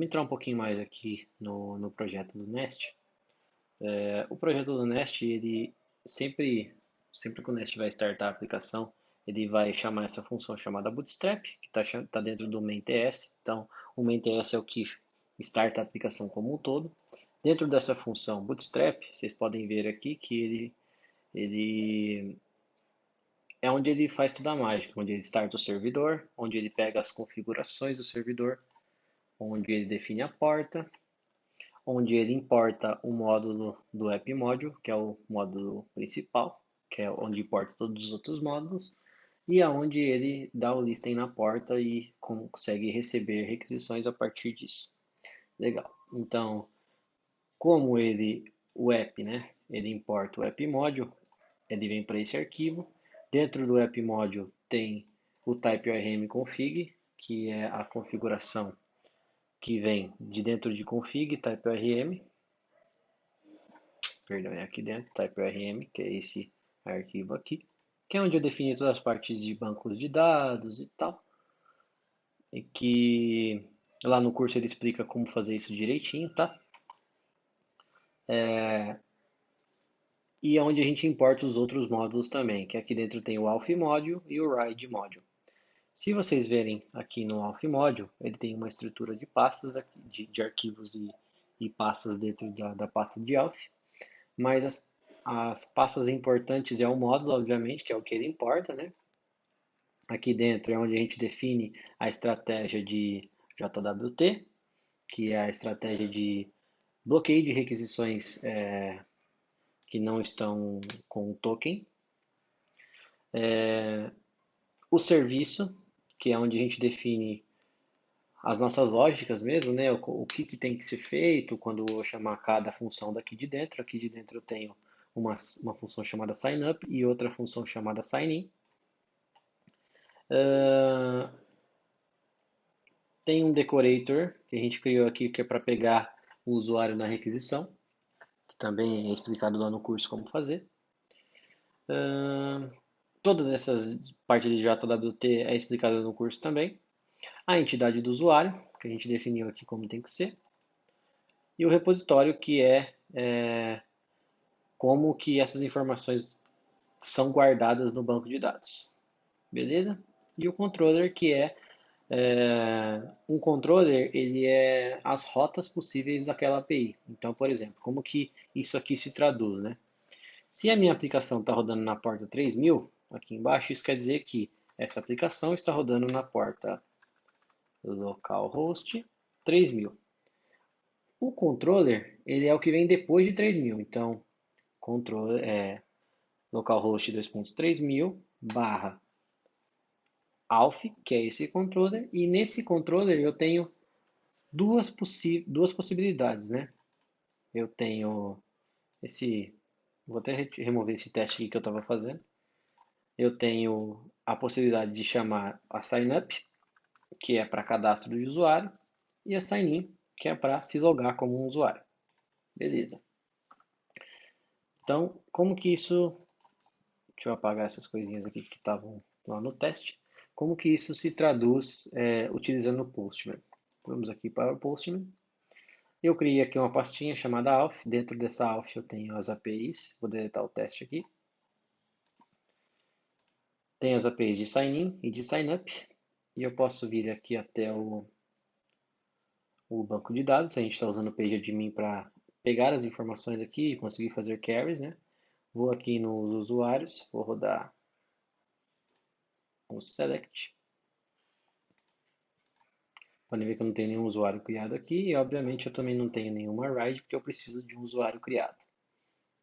Vamos entrar um pouquinho mais aqui no projeto do Nest. O projeto do Nest, ele sempre que o Nest vai startar a aplicação, ele vai chamar essa função chamada Bootstrap, que está dentro do main.ts. Então, o main.ts é o que starta a aplicação como um todo. Dentro dessa função Bootstrap, vocês podem ver aqui que ele é onde ele faz toda a mágica, onde ele starta o servidor, onde ele pega as configurações do servidor, onde ele define a porta, onde ele importa o módulo do App Module, que é o módulo principal, que é onde importa todos os outros módulos, e aonde ele dá o listing na porta e consegue receber requisições a partir disso. Legal. Então, o app, né, ele importa o App Module, ele vem para esse arquivo. Dentro do App Module tem o type-orm config, que é a configuração que vem de dentro de config, type-orm, perdão, é aqui dentro, type-orm, que é esse arquivo aqui, que é onde eu defini todas as partes de bancos de dados e tal, e que lá no curso ele explica como fazer isso direitinho, tá? E é onde a gente importa os outros módulos também, que aqui dentro tem o auth module e o ride module. Se vocês verem aqui no auth module, ele tem uma estrutura de pastas, aqui, de arquivos e pastas dentro da pasta de auth, mas as pastas importantes é o módulo, obviamente, que é o que ele importa, né? Aqui dentro é onde a gente define a estratégia de JWT, que é a estratégia de bloqueio de requisições que não estão com o token. O serviço, que é onde a gente define as nossas lógicas mesmo, né? O que tem que ser feito quando eu chamar cada função daqui de dentro. Aqui de dentro eu tenho uma função chamada signup e outra função chamada signin. Tem um decorator que a gente criou aqui que é para pegar o usuário na requisição, que também é explicado lá no curso como fazer. Todas essas partes de JWT é explicada no curso também. A entidade do usuário, que a gente definiu aqui como tem que ser. E o repositório, que é como que essas informações são guardadas no banco de dados. Beleza? E o controller, que um controller, ele é as rotas possíveis daquela API. Então, por exemplo, como que isso aqui se traduz, né? Se a minha aplicação está rodando na porta 3000, aqui embaixo, isso quer dizer que essa aplicação está rodando na porta localhost 3000. O controller, ele é o que vem depois de 3000. Então, controller é localhost 2.3000 barra auth, que é esse controller, e nesse controller eu tenho duas possibilidades, né? Eu tenho vou até remover esse teste aqui que eu estava fazendo. Eu tenho a possibilidade de chamar a signup, que é para cadastro de usuário, e a signin, que é para se logar como um usuário. Beleza. Então, como que isso... Deixa eu apagar essas coisinhas aqui que estavam lá no teste. Como que isso se traduz utilizando o Postman? Vamos aqui para o Postman. Eu criei aqui uma pastinha chamada auth. Dentro dessa auth eu tenho as APIs. Vou deletar o teste aqui. Tem as APIs de sign-in e de sign-up. E eu posso vir aqui até o banco de dados. A gente está usando o PageAdmin para pegar as informações aqui e conseguir fazer queries, né? Vou aqui nos usuários, vou rodar o select. Podem ver que eu não tenho nenhum usuário criado aqui e, obviamente, eu também não tenho nenhuma ride porque eu preciso de um usuário criado.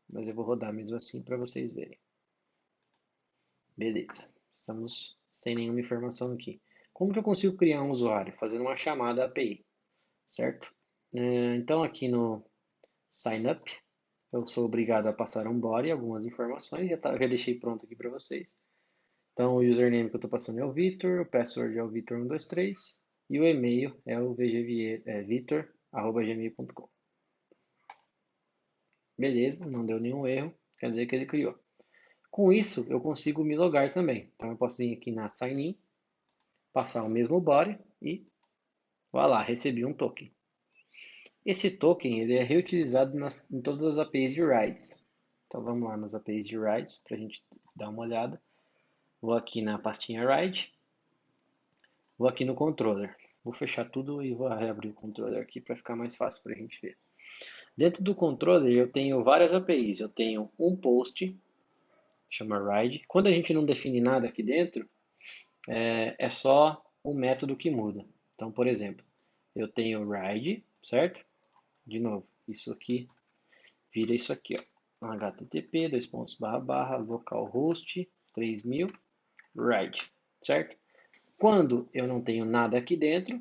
Mas eu vou rodar mesmo assim para vocês verem. Beleza, estamos sem nenhuma informação aqui. Como que eu consigo criar um usuário? Fazendo uma chamada API, certo? Então, aqui no signup, eu sou obrigado a passar um body, algumas informações, já deixei pronto aqui para vocês. Então, o username que eu estou passando é o Vitor, o password é o Vitor123 e o e-mail é o vitor@gmail.com. Beleza, não deu nenhum erro, quer dizer que ele criou. Com isso, eu consigo me logar também. Então, eu posso vir aqui na Sign In, passar o mesmo body e, voilà, recebi um token. Esse token ele é reutilizado em todas as APIs de rides. Então vamos lá nas APIs de rides para a gente dar uma olhada. Vou aqui na pastinha ride, vou aqui no controller. Vou fechar tudo e vou reabrir o controller aqui para ficar mais fácil para a gente ver. Dentro do controller eu tenho várias APIs. Eu tenho um post, chama ride. Quando a gente não define nada aqui dentro, é só o método que muda. Então, por exemplo, eu tenho ride, certo? De novo, isso aqui vira isso aqui, ó. HTTP, localhost 3000 ride, certo? Quando eu não tenho nada aqui dentro,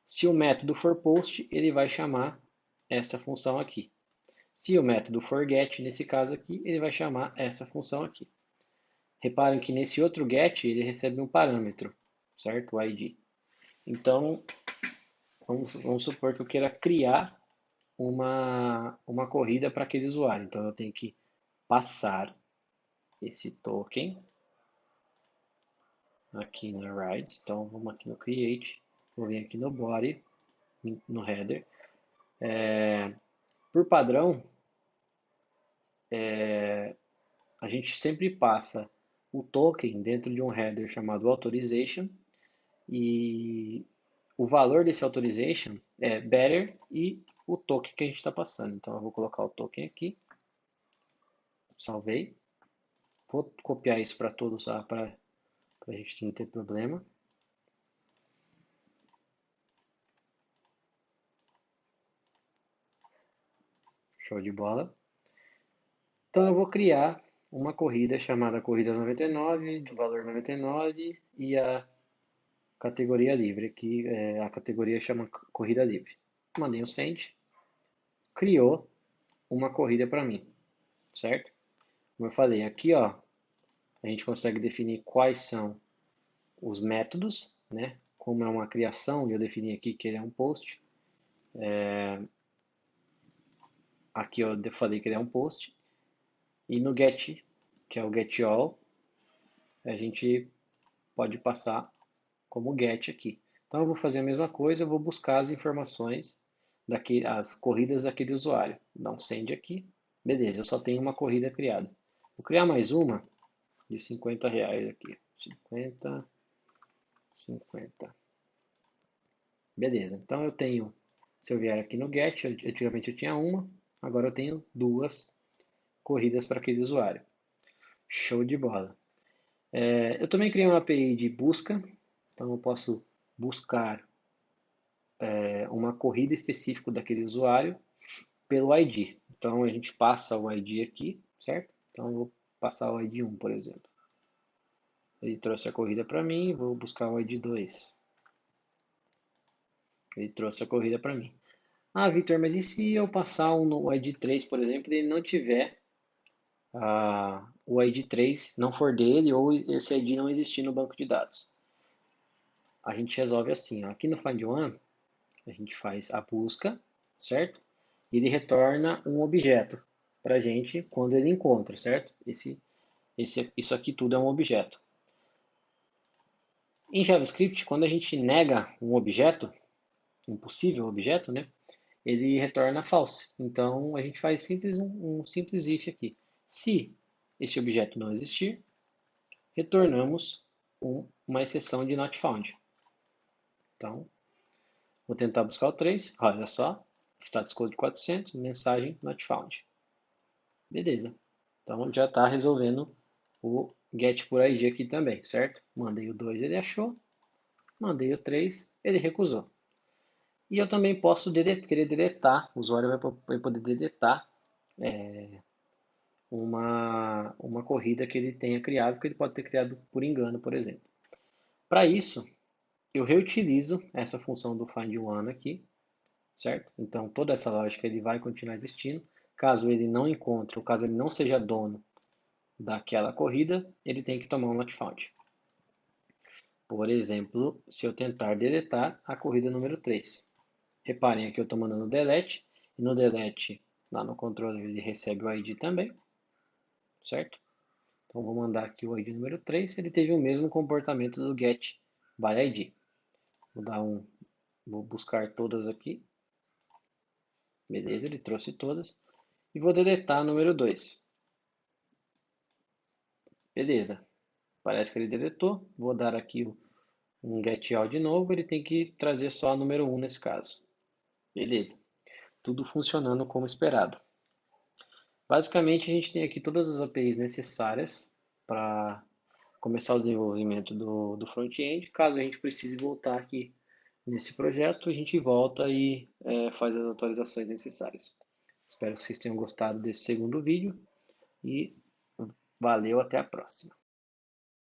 se o método for post, ele vai chamar essa função aqui. Se o método for get, nesse caso aqui, ele vai chamar essa função aqui. Reparem que nesse outro get, ele recebe um parâmetro, certo? O ID. Então, vamos supor que eu queira criar uma corrida para aquele usuário. Então, eu tenho que passar esse token aqui na rides. Então, vamos aqui no create, vou vir aqui no body, no header. Por padrão, a gente sempre passa o token dentro de um header chamado authorization e o valor desse authorization é better e o token que a gente está passando. Então eu vou colocar o token aqui, salvei, vou copiar isso para todos para a gente não ter problema. Show de bola. Então eu vou criar uma corrida chamada corrida 99, de valor 99 e a categoria livre, que a categoria chama corrida livre. Mandei um send, criou uma corrida para mim, certo? Como eu falei, aqui ó, a gente consegue definir quais são os métodos, né? Como é uma criação, eu defini aqui que ele é um post. Aqui eu falei que ele é um post. E no get, que é o get all, a gente pode passar como get aqui. Então eu vou fazer a mesma coisa, eu vou buscar as informações as corridas daquele usuário. Dá um send aqui. Beleza, eu só tenho uma corrida criada. Vou criar mais uma de R$ 50 aqui. 50, 50. Beleza, então eu tenho, se eu vier aqui no get, antigamente eu tinha uma, agora eu tenho duas corridas para aquele usuário. Show de bola. Eu também criei uma API de busca, então eu posso buscar uma corrida específica daquele usuário pelo ID. Então a gente passa o ID aqui, certo? Então eu vou passar o ID 1, por exemplo. Ele trouxe a corrida para mim, vou buscar o ID 2. Ele trouxe a corrida para mim. Ah, Victor, mas e se eu passar o ID 3, por exemplo, e ele não tiver o ID 3, não for dele, ou esse ID não existir no banco de dados? A gente resolve assim, ó. Aqui no Find One, a gente faz a busca, certo? E ele retorna um objeto para a gente quando ele encontra, certo? Isso aqui tudo é um objeto. Em JavaScript, quando a gente nega um objeto, um possível objeto, né? Ele retorna false. Então a gente faz um simples if aqui. Se esse objeto não existir, retornamos uma exceção de not found. Então, vou tentar buscar o 3. Olha só, status code 400, mensagem not found. Beleza. Então já está resolvendo o get por ID aqui também, certo? Mandei o 2, ele achou. Mandei o 3, ele recusou. E eu também posso querer deletar, o usuário vai poder deletar uma corrida que ele tenha criado, que ele pode ter criado por engano, por exemplo. Para isso, eu reutilizo essa função do find one aqui, certo? Então toda essa lógica ele vai continuar existindo. Caso ele não encontre, ou caso ele não seja dono daquela corrida, ele tem que tomar um not found. Por exemplo, se eu tentar deletar a corrida número 3. Reparem aqui eu estou mandando delete, e no delete, lá no controle, ele recebe o ID também, certo? Então vou mandar aqui o ID número 3, ele teve o mesmo comportamento do get by ID. Vou buscar todas aqui. Beleza, ele trouxe todas. E vou deletar a número 2. Beleza, parece que ele deletou. Vou dar aqui um get all de novo. Ele tem que trazer só a número 1 nesse caso. Beleza, tudo funcionando como esperado. Basicamente, a gente tem aqui todas as APIs necessárias para começar o desenvolvimento do front-end. Caso a gente precise voltar aqui nesse projeto, a gente volta e faz as atualizações necessárias. Espero que vocês tenham gostado desse segundo vídeo e valeu, até a próxima.